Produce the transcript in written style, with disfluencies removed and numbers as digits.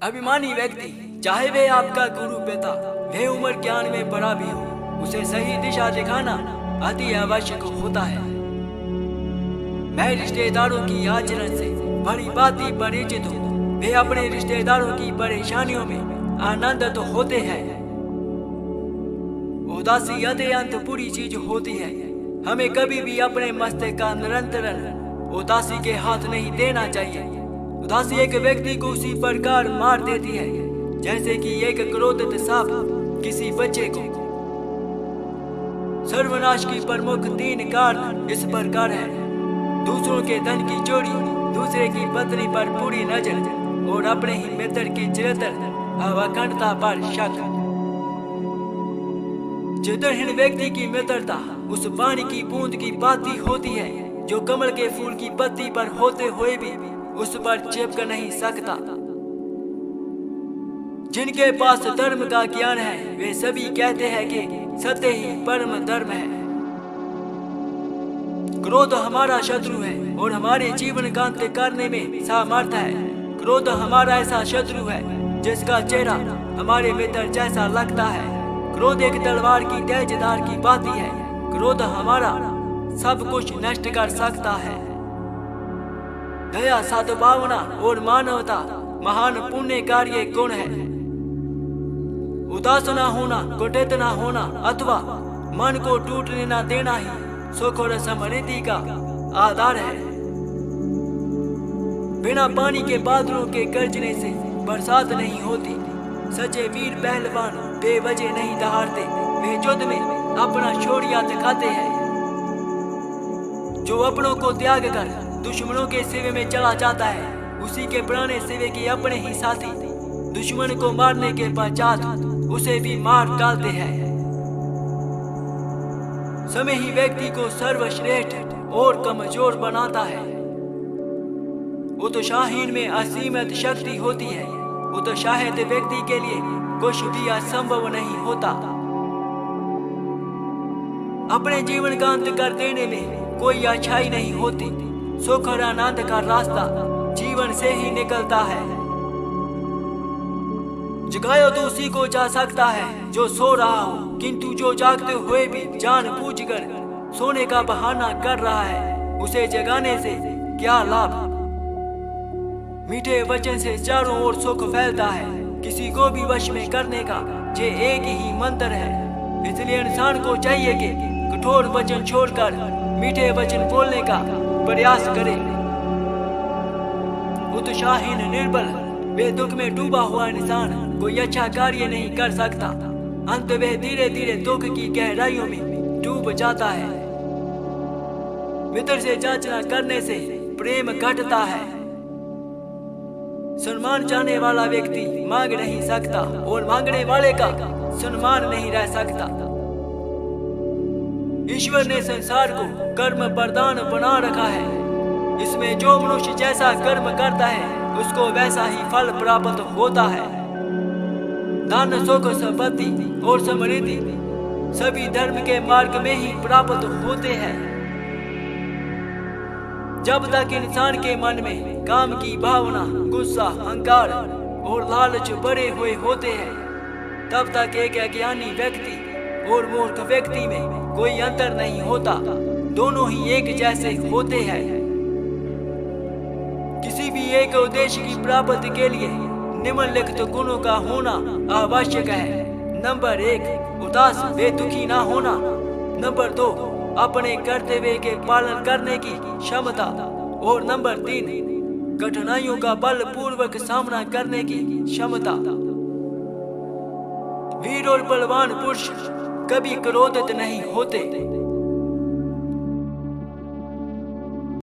अभिमानी व्यक्ति, चाहे वे आपका गुरु पिता, वह उम्र ज्ञान में बड़ा भी हो, उसे सही दिशा दिखाना अति आवश्यक होता है। मैं रिश्तेदारों की आचरण से बड़ी बाती परिचित हूँ। वे अपने रिश्तेदारों की परेशानियों में आनंदित होते हैं। उदासी अत्यंत बुरी चीज होती है। हमें कभी भी अपने मस्तिष्क का निरंतर उदासी के हाथ नहीं देना चाहिए। उदासी एक व्यक्ति को उसी प्रकार मार देती है जैसे कि एक क्रोधित सांप किसी बच्चे को। सर्वनाश की प्रमुख 3 कारण इस प्रकार है: दूसरों के धन की चोरी, दूसरे की पत्नी पर बुरी नजर और अपने ही मित्र की चिरंतन अवखंडता पर शक। चित्रहीन व्यक्ति की मित्रता उस पानी की बूंद की भांति होती है जो कमल के फूल की पत्ती पर होते हुए भी उस पर चिपक नहीं सकता। जिनके पास धर्म का ज्ञान है वे सभी कहते हैं कि सत्य ही परम धर्म है। क्रोध हमारा शत्रु है और हमारे जीवन का अंत करने में सामर्थ्य है। क्रोध हमारा ऐसा शत्रु है जिसका चेहरा हमारे मित्र जैसा लगता है। क्रोध एक तलवार की तेजधार की भांति है। क्रोध हमारा सब कुछ नष्ट कर सकता है। दया, सद्भावना और मानवता महान पुण्य कार्य गुण है। उदास न होना, कुटित न होना अथवा मन को टूटने न देना ही सुख और समृद्धि का आधार है। बिना पानी के बादलों के गरजने से बरसात नहीं होती। सच्चे वीर पहलवान बेवजह नहीं दहाड़ते। वे युद्ध में अपना शौर्य दिखाते हैं। जो अपनों को त्याग कर दुश्मनों के सेवे में चला जाता है, उसी के पुराने सेवे के अपने ही साथी दुश्मन को मारने के पश्चात उसे भी मार डालते हैं। समय ही व्यक्ति को सर्वश्रेष्ठ और कमजोर बनाता है। उत्साहीन में असीमित शक्ति होती है। उत्साहित व्यक्ति के लिए कुछ भी असंभव नहीं होता। अपने जीवन का अंत कर देने में कोई अच्छाई नहीं होती। सुख और आनंद का रास्ता जीवन से ही निकलता है। जगायो तो उसी को जा सकता है जो सो रहा हो, किंतु जो जागते हुए भी जानबूझकर सोने का बहाना कर रहा है, उसे जगाने से क्या लाभ। मीठे वचन से चारों ओर सुख फैलता है। किसी को भी वश में करने का ये एक ही मंत्र है। इसलिए इंसान को चाहिए कि कठोर वचन छोड़कर मीठे वचन बोलने का प्रयास करे। उत्साहीन, निर्बल, बेदुख में डूबा हुआ इंसान कोई अच्छा कार्य नहीं कर सकता। अंत वह धीरे धीरे दुख की गहराइयों में डूब जाता है। मित्र से जांचना करने से प्रेम घटता है। सम्मान चाहने वाला व्यक्ति मांग नहीं सकता और मांगने वाले का सम्मान नहीं रह सकता। ईश्वर ने संसार को कर्म प्रधान बना रखा है। इसमें जो मनुष्य जैसा कर्म करता है उसको वैसा ही फल प्राप्त होता है। धन, सुख, संपत्ति और समृद्धि सभी धर्म के मार्ग में ही प्राप्त होते हैं। जब तक इंसान के मन में काम की भावना, गुस्सा, अहंकार और लालच भरे हुए होते हैं, तब तक एक अज्ञानी व्यक्ति और मूर्ख व्यक्ति में कोई अंतर नहीं होता। दोनों ही एक जैसे होते हैं। किसी भी एक उद्देश्य की प्राप्ति के लिए निम्नलिखित गुणों का होना आवश्यक है। नंबर 1, उदास बेदुखी ना होना। नंबर 2, अपने कर्तव्य के पालन करने की क्षमता। और नंबर 3, कठिनाइयों का बलपूर्वक सामना करने की क्षमता। वीर और बलवान पुरुष कभी क्रोधित नहीं होते।